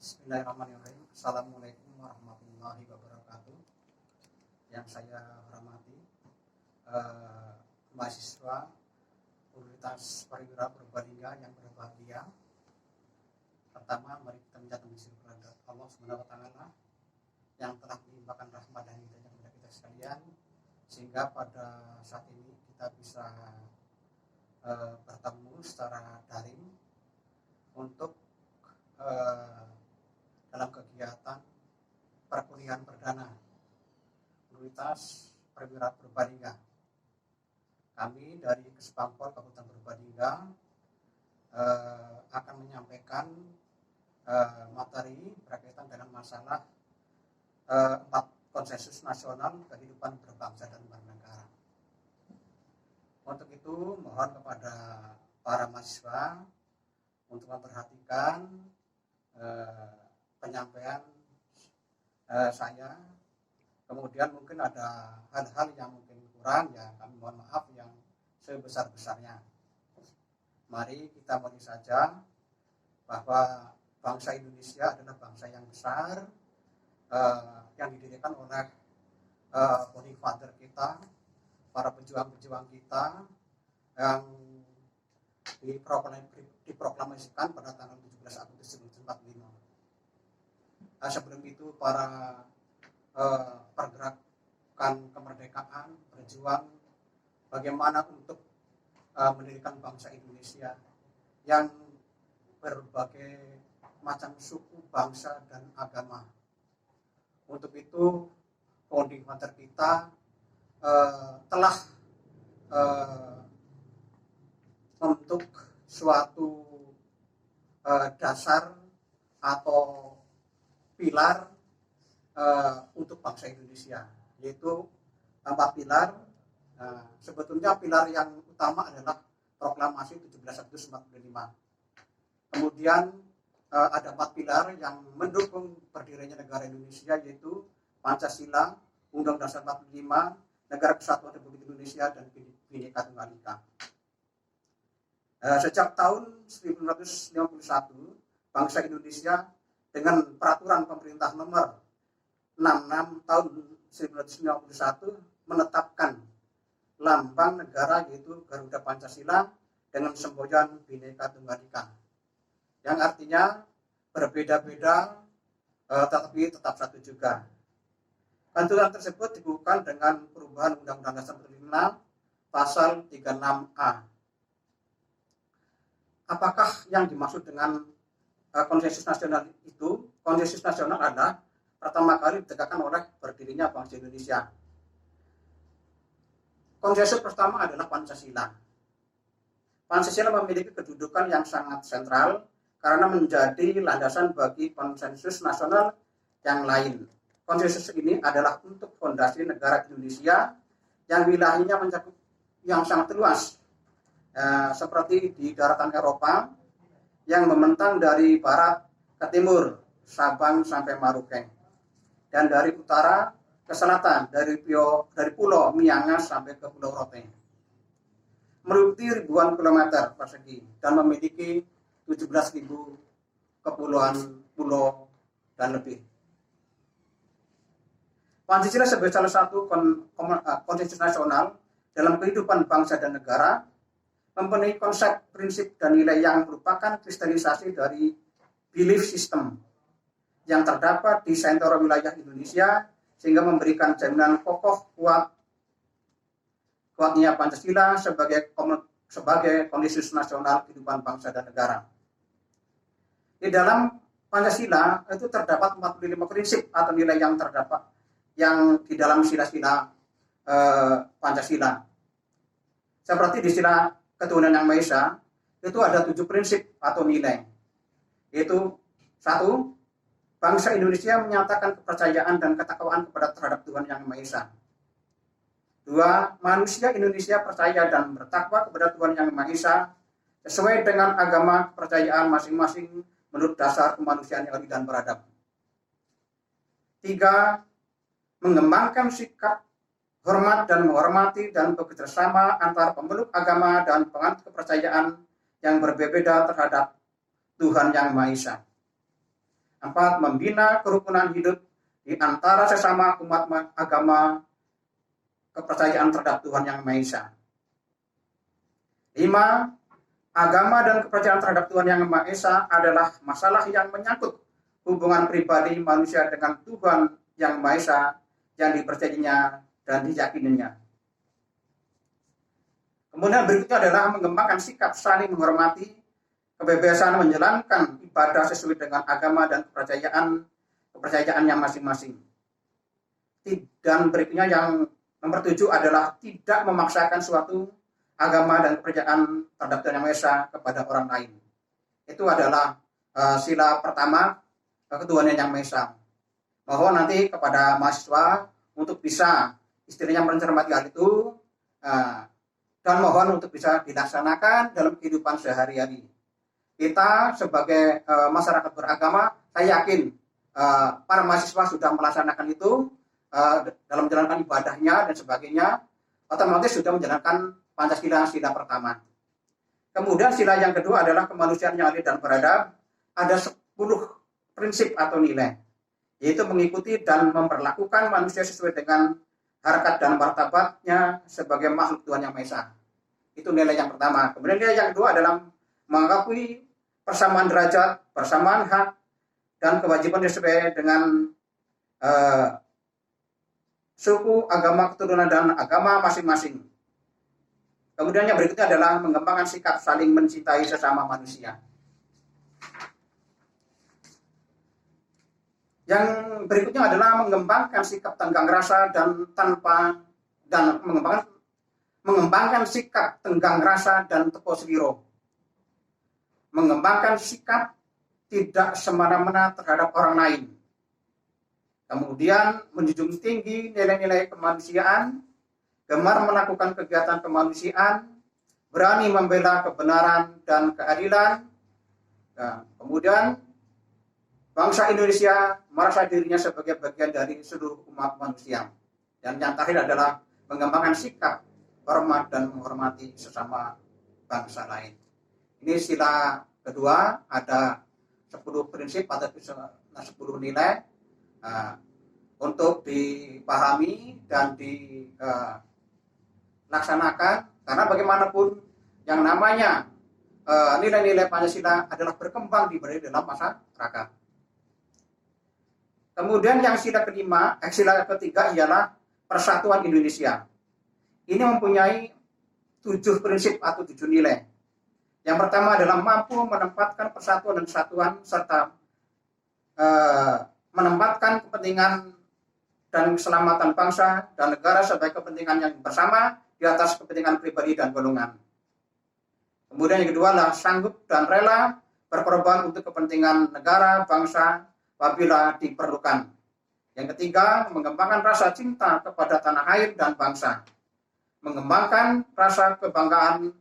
Bismillahirrahmanirrahim. Assalamualaikum warahmatullahi wabarakatuh. Yang saya hormati mahasiswa Universitas Perwira Purbalingga yang berbahagia. Pertama, mari kita menjatuhkan syukur kepada Allah Subhanahu wa taala yang telah melimpahkan rahmat dan hidayah kepada kita sekalian, sehingga pada saat ini kita bisa bertemu secara daring untuk dalam kegiatan perkuliahan perdana Universitas Perwira Purbalingga. Kami dari Kesbangpol Kabupaten Purbalingga akan menyampaikan materi berkaitan dengan masalah 4 konsensus nasional kehidupan berbangsa dan bernegara. Untuk itu mohon kepada para mahasiswa untuk memperhatikan penyampaian saya. Kemudian mungkin ada hal-hal yang mungkin kurang, ya kami mohon maaf yang sebesar-besarnya. Mari kita mulai saja bahwa bangsa Indonesia adalah bangsa yang besar, yang didirikan oleh founding father kita, para pejuang-pejuang kita yang diproklamasikan pada tanggal 17 Agustus 1945. Sebelum itu para pergerakan kemerdekaan berjuang bagaimana untuk mendirikan bangsa Indonesia yang berbagai macam suku, bangsa, dan agama. Untuk itu founding father kita telah membentuk suatu dasar atau pilar untuk bangsa Indonesia, yaitu 4 pilar. Sebetulnya pilar yang utama adalah proklamasi 17 Agustus 1945. Kemudian ada 4 pilar yang mendukung berdirinya negara Indonesia, yaitu Pancasila, Undang-Undang Dasar 45, Negara Kesatuan Republik Indonesia, dan Bhinneka Tunggal Ika. Sejak tahun 1951, bangsa Indonesia dengan peraturan pemerintah nomor 66 tahun 1991 menetapkan lambang negara yaitu Garuda Pancasila dengan semboyan Bhinneka Tunggal Ika, yang artinya berbeda-beda tetapi tetap satu juga. Aturan tersebut dibukukan dengan perubahan Undang-Undang Dasar 45 pasal 36A. Apakah yang dimaksud dengan konsensus nasional itu? Konsensus nasional adalah pertama kali ditegakkan oleh berdirinya bangsa Indonesia. Konsensus pertama adalah Pancasila. Pancasila memiliki kedudukan yang sangat sentral karena menjadi landasan bagi konsensus nasional yang lain. Konsensus ini adalah untuk fondasi negara Indonesia yang wilayahnya mencakup yang sangat luas, seperti di daratan Eropa yang membentang dari barat ke timur, Sabang sampai Maroke, dan dari utara ke selatan, dari Pulau Miangas sampai ke Pulau Rote, meliputi ribuan kilometer persegi dan memiliki 17.000 kepulauan, pulau, dan lebih. Pancasila sebagai salah satu konsensus nasional dalam kehidupan bangsa dan negara mempunyai konsep, prinsip, dan nilai yang merupakan kristalisasi dari belief system yang terdapat di seluruh wilayah Indonesia, sehingga memberikan jaminan kokoh kuatnya Pancasila sebagai konsensus nasional kehidupan bangsa dan negara. Di dalam Pancasila itu terdapat 45 prinsip atau nilai yang terdapat yang di dalam sila-sila Pancasila. Seperti di sila ketuhanan yang Maha Esa, itu ada 7 prinsip atau nilai, yaitu 1. Bangsa Indonesia menyatakan kepercayaan dan ketakwaan terhadap Tuhan yang Maha Esa. 2. Manusia Indonesia percaya dan bertakwa kepada Tuhan yang Maha Esa sesuai dengan agama kepercayaan masing-masing menurut dasar kemanusiaan yang adil dan beradab. 3. Mengembangkan sikap hormat dan menghormati dan bekerjasama antar pemeluk agama dan penganut kepercayaan yang berbeda terhadap Tuhan yang Maha Esa. 4. Membina kerukunan hidup di antara sesama umat agama kepercayaan terhadap Tuhan Yang Maha Esa. 5. Agama dan kepercayaan terhadap Tuhan Yang Maha Esa adalah masalah yang menyangkut hubungan pribadi manusia dengan Tuhan Yang Maha Esa yang dipercayainya dan diyakininya. Kemudian berikutnya adalah mengembangkan sikap saling menghormati, kebebasan menjalankan ibadah sesuai dengan agama dan kepercayaannya masing-masing. Dan berikutnya yang nomor 7 adalah tidak memaksakan suatu agama dan kepercayaan terhadap Tuhan Yang Maha Esa kepada orang lain. Itu adalah sila pertama ketuhanan Yang Maha Esa. Mohon nanti kepada mahasiswa untuk bisa istilahnya mencermati hal itu, dan mohon untuk bisa dilaksanakan dalam kehidupan sehari-hari. Kita sebagai masyarakat beragama, saya yakin para mahasiswa sudah melaksanakan itu dalam menjalankan ibadahnya dan sebagainya, otomatis sudah menjalankan Pancasila sila pertama. Kemudian sila yang kedua adalah kemanusiaan yang adil dan beradab. Ada 10 prinsip atau nilai, yaitu mengikuti dan memperlakukan manusia sesuai dengan harkat dan martabatnya sebagai makhluk Tuhan Yang Maha Esa. Itu nilai yang pertama. Kemudian nilai yang kedua adalah mengakui persamaan derajat, persamaan hak, dan kewajiban sesuai dengan suku, agama, keturunan, dan agama masing-masing. Kemudian yang berikutnya adalah mengembangkan sikap saling mencintai sesama manusia. Yang berikutnya adalah mengembangkan sikap tenggang rasa mengembangkan sikap tenggang rasa dan tepo seliro. Mengembangkan sikap tidak semena-mena terhadap orang lain. Kemudian menjunjung tinggi nilai-nilai kemanusiaan, gemar melakukan kegiatan kemanusiaan, berani membela kebenaran dan keadilan. Nah, kemudian bangsa Indonesia merasa dirinya sebagai bagian dari seluruh umat manusia. Dan yang terakhir adalah mengembangkan sikap hormat dan menghormati sesama bangsa lain. Ini sila kedua, ada 10 prinsip atau 10 nilai untuk dipahami dan dilaksanakan, karena bagaimanapun yang namanya nilai-nilai Pancasila adalah berkembang di dalam masyarakat. Kemudian yang sila ketiga ialah persatuan Indonesia. Ini mempunyai 7 prinsip atau 7 nilai. Yang pertama adalah mampu menempatkan persatuan dan kesatuan serta menempatkan kepentingan dan keselamatan bangsa dan negara sebagai kepentingan yang bersama di atas kepentingan pribadi dan golongan. Kemudian yang kedua adalah sanggup dan rela berkorban untuk kepentingan negara, bangsa apabila diperlukan. Yang ketiga, mengembangkan rasa cinta kepada tanah air dan bangsa. Mengembangkan rasa kebanggaan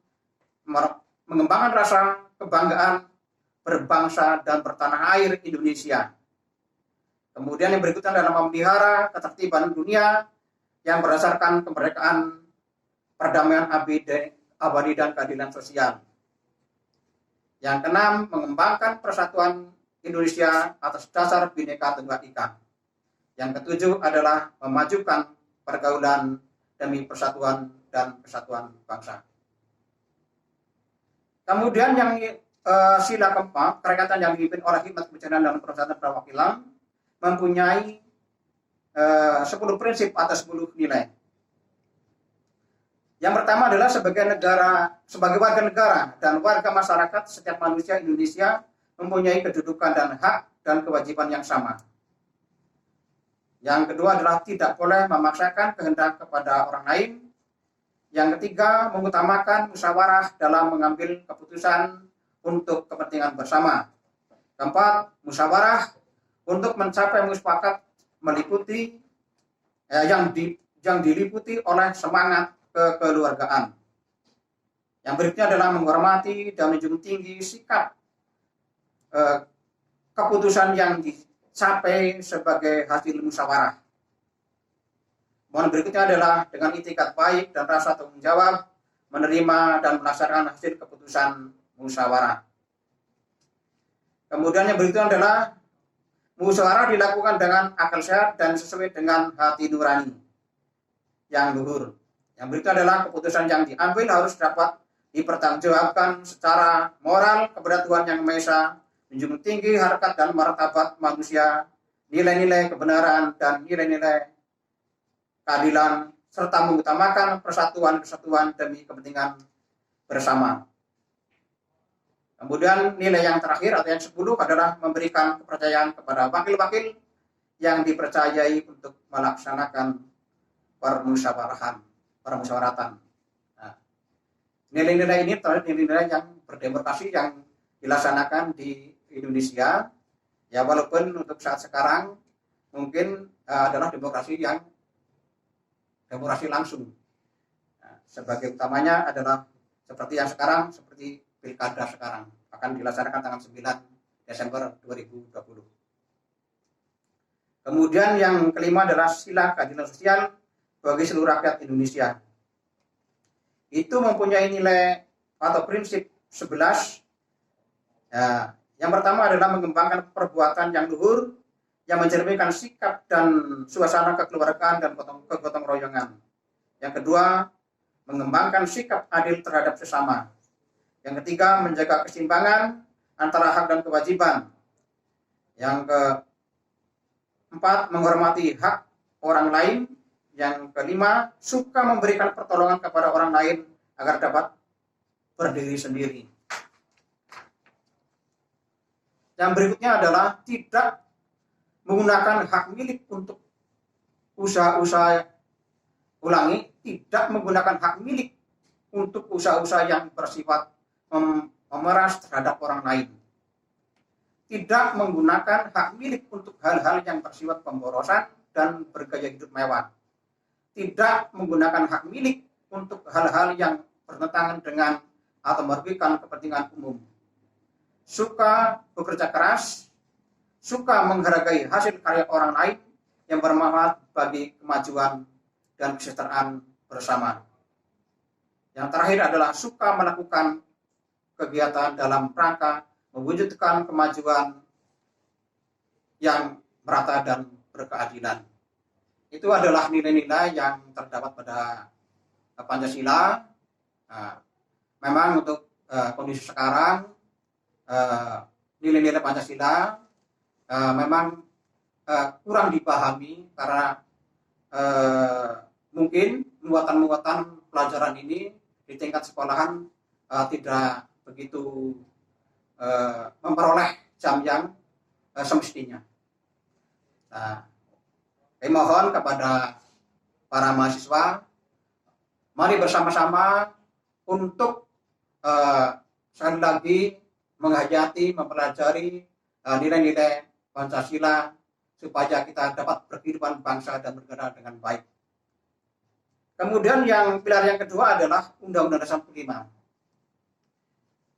berbangsa dan bertanah air Indonesia. Kemudian yang berikutnya adalah memelihara ketertiban dunia yang berdasarkan kemerdekaan, perdamaian abadi dan keadilan sosial. Yang keenam, mengembangkan persatuan Indonesia atas dasar Bhinneka Tunggal Ika. Yang ketujuh adalah memajukan pergaulan demi persatuan dan kesatuan bangsa. Kemudian yang sila keempat, kerekatan yang dipimpin oleh Hikmat Kebijaksanaan dalam Perencanaan Perwakilan mempunyai 10 prinsip atau 10 nilai. Yang pertama adalah sebagai warga negara dan warga masyarakat, setiap manusia Indonesia mempunyai kedudukan dan hak dan kewajiban yang sama. Yang kedua adalah tidak boleh memaksakan kehendak kepada orang lain. Yang ketiga, mengutamakan musyawarah dalam mengambil keputusan untuk kepentingan bersama. Keempat, musyawarah untuk mencapai mufakat meliputi yang diliputi oleh semangat kekeluargaan. Yang berikutnya adalah menghormati dan menjunjung tinggi sikap keputusan yang dicapai sebagai hasil musyawarah. Mohon berikutnya adalah dengan itikat baik dan rasa tanggung jawab menerima dan melaksanakan hasil keputusan musyawarah. Kemudian yang berikutnya adalah Musyawarah dilakukan dengan akal sehat dan sesuai dengan hati nurani yang luhur. Yang berikut adalah keputusan yang diambil harus dapat dipertanggungjawabkan secara moral kepada Tuhan Yang Maha Esa, menjunjung tinggi harkat dan martabat manusia, nilai-nilai kebenaran dan nilai-nilai keadilan, serta mengutamakan persatuan kesatuan demi kepentingan bersama. Kemudian nilai yang terakhir atau yang 10 adalah memberikan kepercayaan kepada wakil-wakil yang dipercayai untuk melaksanakan permusyawaratan. Nah, nilai-nilai ini terhadap nilai-nilai yang berdemokrasi yang dilaksanakan di Indonesia, ya walaupun untuk saat sekarang mungkin adalah demokrasi langsung. Nah, sebagai utamanya adalah seperti yang sekarang, seperti pilkada sekarang akan dilaksanakan tanggal 9 Desember 2020. Kemudian yang kelima adalah sila keadilan sosial bagi seluruh rakyat Indonesia. Itu mempunyai nilai atau prinsip 11. Ya, yang pertama adalah mengembangkan perbuatan yang luhur yang mencerminkan sikap dan suasana kekeluargaan dan kegotong royongan. Yang kedua, mengembangkan sikap adil terhadap sesama. Yang ketiga, menjaga keseimbangan antara hak dan kewajiban. Yang keempat, menghormati hak orang lain. Yang kelima, suka memberikan pertolongan kepada orang lain agar dapat berdiri sendiri. Yang berikutnya adalah tidak menggunakan hak milik untuk usaha-usaha, ulangi, tidak menggunakan hak milik untuk usaha-usaha yang bersifat memeras terhadap orang lain. Tidak menggunakan hak milik untuk hal-hal yang bersifat pemborosan dan bergaya hidup mewah. Tidak menggunakan hak milik untuk hal-hal yang bertentangan dengan atau merugikan kepentingan umum. Suka bekerja keras, suka menghargai hasil karya orang lain yang bermanfaat bagi kemajuan dan kesejahteraan bersama. Yang terakhir adalah suka melakukan kegiatan dalam rangka mewujudkan kemajuan yang merata dan berkeadilan. Itu adalah nilai-nilai yang terdapat pada Pancasila. Nah, memang untuk kondisi sekarang nilai-nilai Pancasila memang kurang dipahami karena mungkin muatan-muatan pelajaran ini di tingkat sekolahan tidak begitu memperoleh jam yang semestinya. Nah, saya mohon kepada para mahasiswa, mari bersama-sama untuk sekali lagi menghayati, mempelajari nilai-nilai Pancasila supaya kita dapat berkehidupan bangsa dan bernegara dengan baik. Kemudian pilar yang kedua adalah Undang-Undang Dasar 45.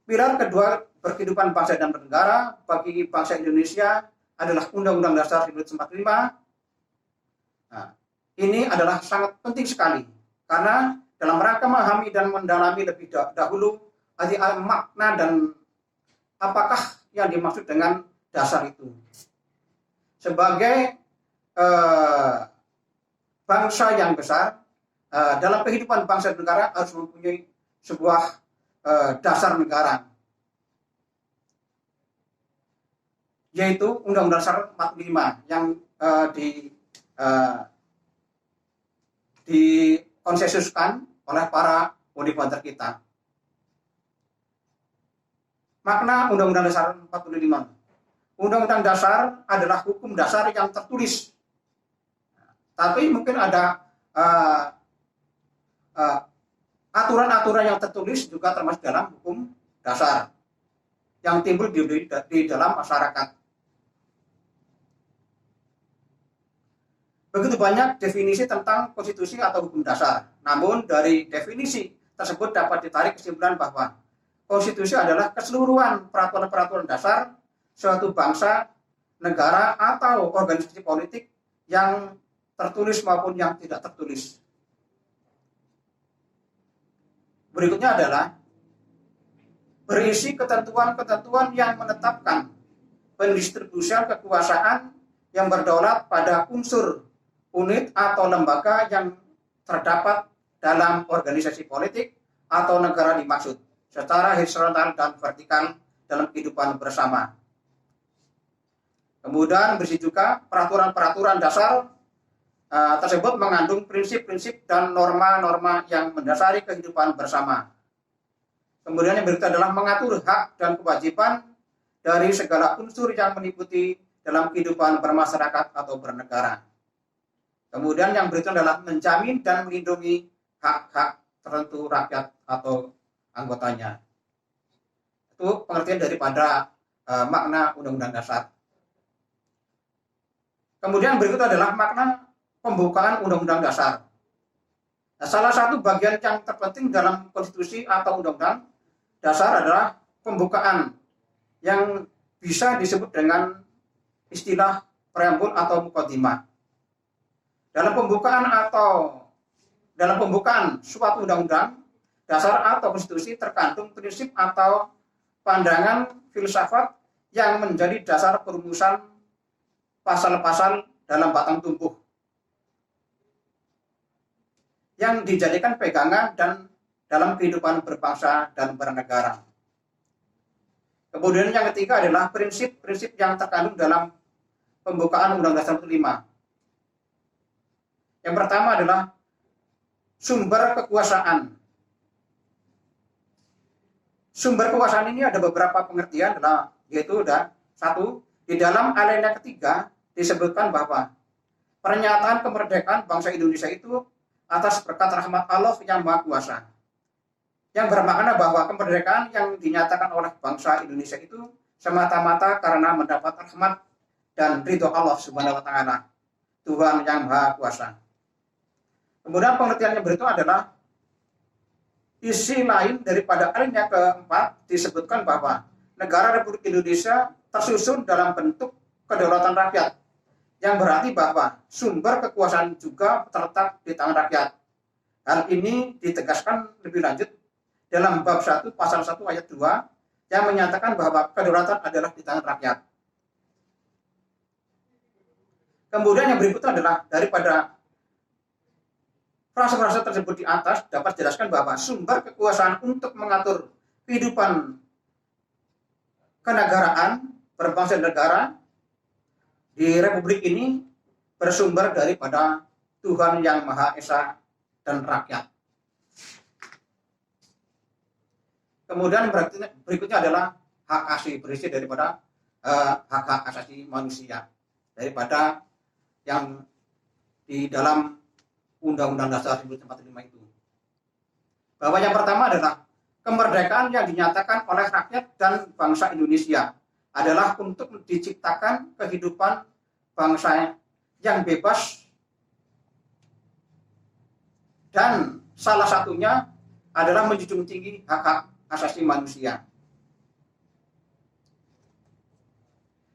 Pilar kedua berkehidupan bangsa dan bernegara bagi bangsa Indonesia adalah Undang-Undang Dasar 1945. Nah, ini adalah sangat penting sekali karena dalam rangka memahami dan mendalami lebih dahulu arti makna dan apakah yang dimaksud dengan dasar itu. Sebagai bangsa yang besar, dalam kehidupan bangsa dan negara harus mempunyai sebuah dasar negara, yaitu Undang-Undang Dasar 45 yang dikonsensuskan oleh para moderator kita. Makna Undang-Undang Dasar 45. Undang-Undang Dasar adalah hukum dasar yang tertulis. Tapi mungkin ada aturan-aturan yang tertulis juga termasuk dalam hukum dasar yang timbul di dalam masyarakat. Begitu banyak definisi tentang konstitusi atau hukum dasar. Namun dari definisi tersebut dapat ditarik kesimpulan bahwa konstitusi adalah keseluruhan peraturan-peraturan dasar suatu bangsa, negara, atau organisasi politik yang tertulis maupun yang tidak tertulis. Berikutnya adalah berisi ketentuan-ketentuan yang menetapkan pendistribusian kekuasaan yang berdaulat pada unsur, unit atau lembaga yang terdapat dalam organisasi politik atau negara dimaksud secara horizontal dan vertikal dalam kehidupan bersama. Kemudian berisi juga peraturan-peraturan dasar tersebut mengandung prinsip-prinsip dan norma-norma yang mendasari kehidupan bersama. Kemudian yang berikut adalah mengatur hak dan kewajiban dari segala unsur yang meliputi dalam kehidupan bermasyarakat atau bernegara. Kemudian yang berikut adalah menjamin dan melindungi hak-hak tertentu rakyat atau anggotanya. Itu pengertian daripada makna Undang-Undang Dasar. Kemudian berikut adalah makna pembukaan Undang-Undang Dasar. Nah, salah satu bagian yang terpenting dalam konstitusi atau Undang-Undang Dasar adalah pembukaan yang bisa disebut dengan istilah preambul atau mukadimah. Dalam pembukaan suatu undang-undang dasar atau konstitusi terkandung prinsip atau pandangan filsafat yang menjadi dasar perumusan pasal-pasal dalam batang tubuh yang dijadikan pegangan dan dalam kehidupan berbangsa dan bernegara. Kemudian yang ketiga adalah prinsip-prinsip yang terkandung dalam pembukaan Undang-Undang Dasar 45. Yang pertama adalah sumber kekuasaan. Sumber kekuasaan ini ada beberapa pengertian, yaitu satu, di dalam alinea ketiga disebutkan bahwa pernyataan kemerdekaan bangsa Indonesia itu atas berkat rahmat Allah yang Maha Kuasa. Yang bermakna bahwa kemerdekaan yang dinyatakan oleh bangsa Indonesia itu semata-mata karena mendapat rahmat dan ridho Allah Subhanahu wa taala, Tuhan yang Maha Kuasa. Kemudian pengertian yang berikut adalah isi lain daripada alinea keempat disebutkan bahwa negara Republik Indonesia tersusun dalam bentuk kedaulatan rakyat, yang berarti bahwa sumber kekuasaan juga terletak di tangan rakyat. Hal ini ditegaskan lebih lanjut dalam bab 1 pasal 1 ayat 2 yang menyatakan bahwa kedaulatan adalah di tangan rakyat. Kemudian yang berikutnya adalah daripada frasa-frasa tersebut di atas dapat dijelaskan bahwa sumber kekuasaan untuk mengatur kehidupan kenegaraan berbangsa dan negara di Republik ini bersumber daripada Tuhan yang Maha Esa dan rakyat. Kemudian berikutnya adalah hak asasi, berisi daripada hak-hak asasi manusia daripada yang di dalam Undang-Undang Dasar 1945 itu. Bahwa yang pertama adalah kemerdekaan yang dinyatakan oleh rakyat dan bangsa Indonesia adalah untuk diciptakan kehidupan bangsa yang bebas, dan salah satunya adalah menjunjung tinggi hak-hak asasi manusia.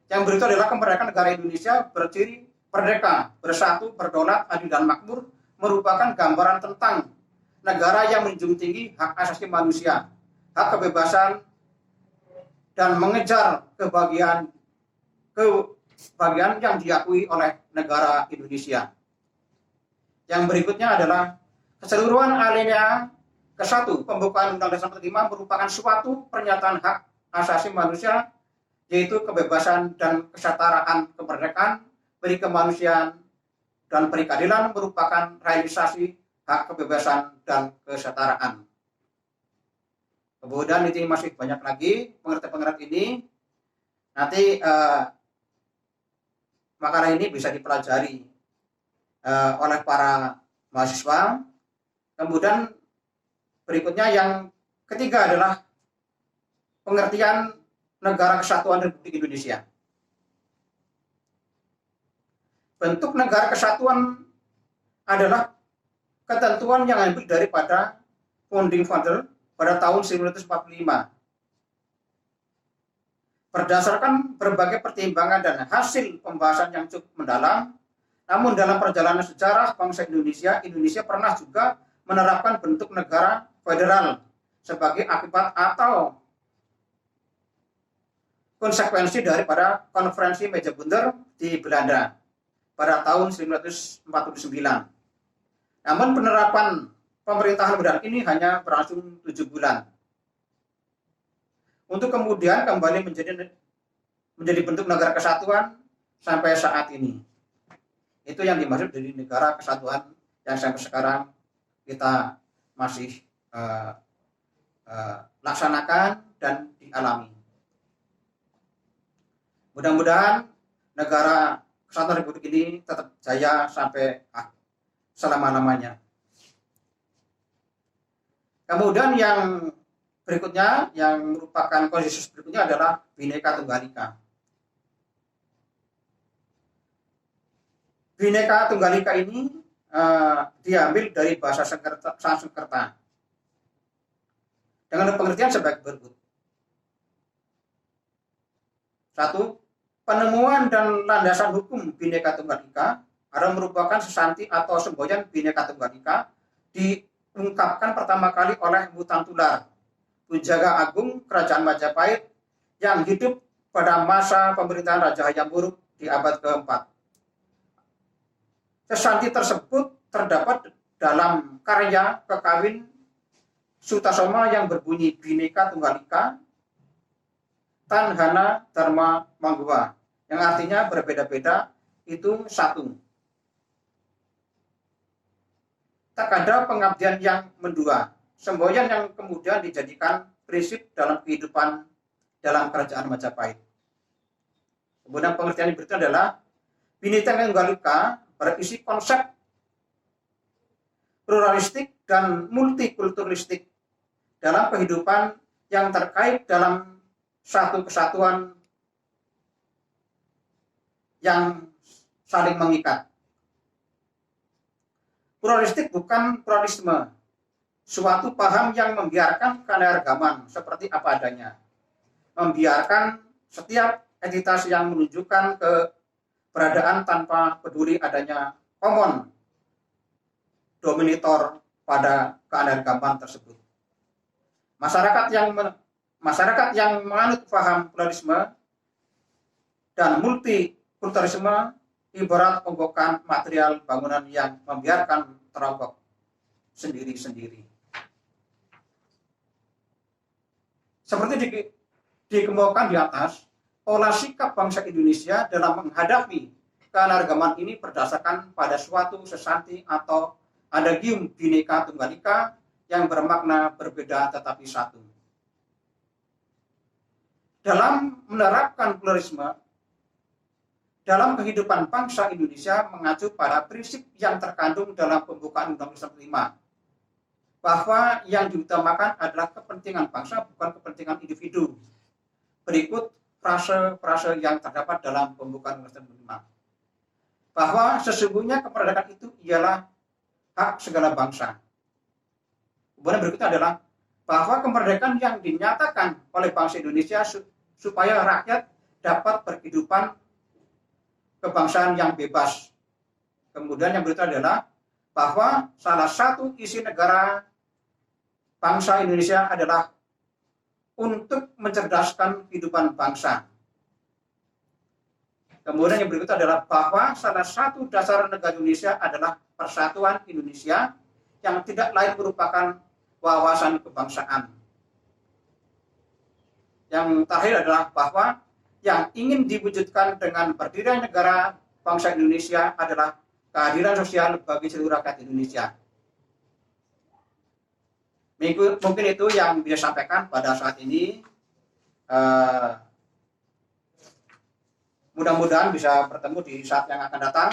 Yang berikut adalah kemerdekaan negara Indonesia berciri merdeka, bersatu, berdaulat, adil dan makmur, merupakan gambaran tentang negara yang menjunjung tinggi hak asasi manusia, hak kebebasan, dan mengejar kebahagiaan yang diakui oleh negara Indonesia. Yang berikutnya adalah keseluruhan alinea ke-1 pembukaan Undang-Undang Dasar 45 merupakan suatu pernyataan hak asasi manusia, yaitu kebebasan dan kesetaraan, kemerdekaan, perikemanusiaan, dan perikeadilan merupakan realisasi hak kebebasan dan kesetaraan. Kemudian ini masih banyak lagi pengertian-pengertian ini. Nanti makalah ini bisa dipelajari oleh para mahasiswa. Kemudian berikutnya yang ketiga adalah pengertian Negara Kesatuan Republik Indonesia. Bentuk negara kesatuan adalah ketentuan yang diambil daripada Founding Father pada tahun 1945. Berdasarkan berbagai pertimbangan dan hasil pembahasan yang cukup mendalam, namun dalam perjalanan sejarah bangsa Indonesia pernah juga menerapkan bentuk negara federal sebagai akibat atau konsekuensi daripada konferensi meja bundar di Belanda pada tahun 1949. Namun penerapan pemerintahan modern ini hanya berlangsung 7 bulan. Untuk kemudian kembali menjadi bentuk negara kesatuan sampai saat ini. Itu yang dimaksud dari negara kesatuan yang sampai sekarang kita masih laksanakan dan dialami. Mudah-mudahan negara kesatuan Republik ini tetap jaya sampai selama-lamanya. Kemudian yang berikutnya, yang merupakan konsensus berikutnya adalah Bhinneka Tunggal Ika. Bhinneka Tunggal Ika ini diambil dari bahasa Sanskerta dengan pengertian sebagai berikut. 1. Penemuan dan landasan hukum Bhinneka Tunggal Ika adalah merupakan sesanti atau semboyan Bhinneka Tunggal Ika diungkapkan pertama kali oleh Mutan Tular, Penjaga Agung Kerajaan Majapahit yang hidup pada masa pemerintahan Raja Hayam Wuruk di abad ke-4. Sesanti tersebut terdapat dalam karya Kekawin Sutasoma yang berbunyi Bhinneka Tunggal Ika Tan Hana Dharma Mangguwa, yang artinya berbeda-beda itu satu. Tak ada pengabdian yang mendua, semboyan yang kemudian dijadikan prinsip dalam kehidupan dalam kerajaan Majapahit. Kemudian pengertian berikutnya adalah Bhinneka Tunggal Ika berisi konsep pluralistik dan multikulturalistik dalam kehidupan yang terkait dalam satu kesatuan yang saling mengikat. Pluralistik bukan pluralisme, suatu paham yang membiarkan keanekaragaman seperti apa adanya, membiarkan setiap entitas yang menunjukkan keberadaan tanpa peduli adanya common dominator pada keanekaragaman tersebut. Masyarakat yang menganut paham pluralisme dan multikulturalisme ibarat onggokan material bangunan yang membiarkan teronggok sendiri-sendiri. Seperti dikemukakan di atas, pola sikap bangsa Indonesia dalam menghadapi keanekaragaman ini berdasarkan pada suatu sesanti atau adagium Bhinneka Tunggal Ika yang bermakna berbeda tetapi satu. Dalam menerapkan pluralisme dalam kehidupan bangsa Indonesia mengacu pada prinsip yang terkandung dalam pembukaan Undang-Undang 45, bahwa yang diutamakan adalah kepentingan bangsa bukan kepentingan individu. Berikut frase-frase yang terdapat dalam pembukaan Undang-Undang 45, bahwa sesungguhnya kemerdekaan itu ialah hak segala bangsa. Kemudian berikutnya adalah bahwa kemerdekaan yang dinyatakan oleh bangsa Indonesia supaya rakyat dapat berkehidupan kebangsaan yang bebas. Kemudian yang berikutnya adalah bahwa salah satu isi negara bangsa Indonesia adalah untuk mencerdaskan kehidupan bangsa. Kemudian yang berikutnya adalah bahwa salah satu dasar negara Indonesia adalah persatuan Indonesia yang tidak lain merupakan wawasan kebangsaan. Yang terakhir adalah bahwa yang ingin diwujudkan dengan berdirinya negara bangsa Indonesia adalah keadilan sosial bagi seluruh rakyat Indonesia. Mungkin itu yang bisa sampaikan pada saat ini. Mudah-mudahan bisa bertemu di saat yang akan datang.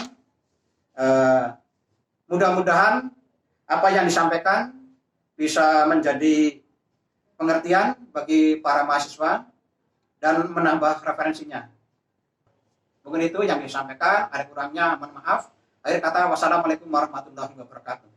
Mudah-mudahan apa yang disampaikan bisa menjadi pengertian bagi para mahasiswa dan menambah referensinya. Mungkin itu yang disampaikan, ada kurangnya mohon maaf. Akhir kata, wassalamualaikum warahmatullahi wabarakatuh.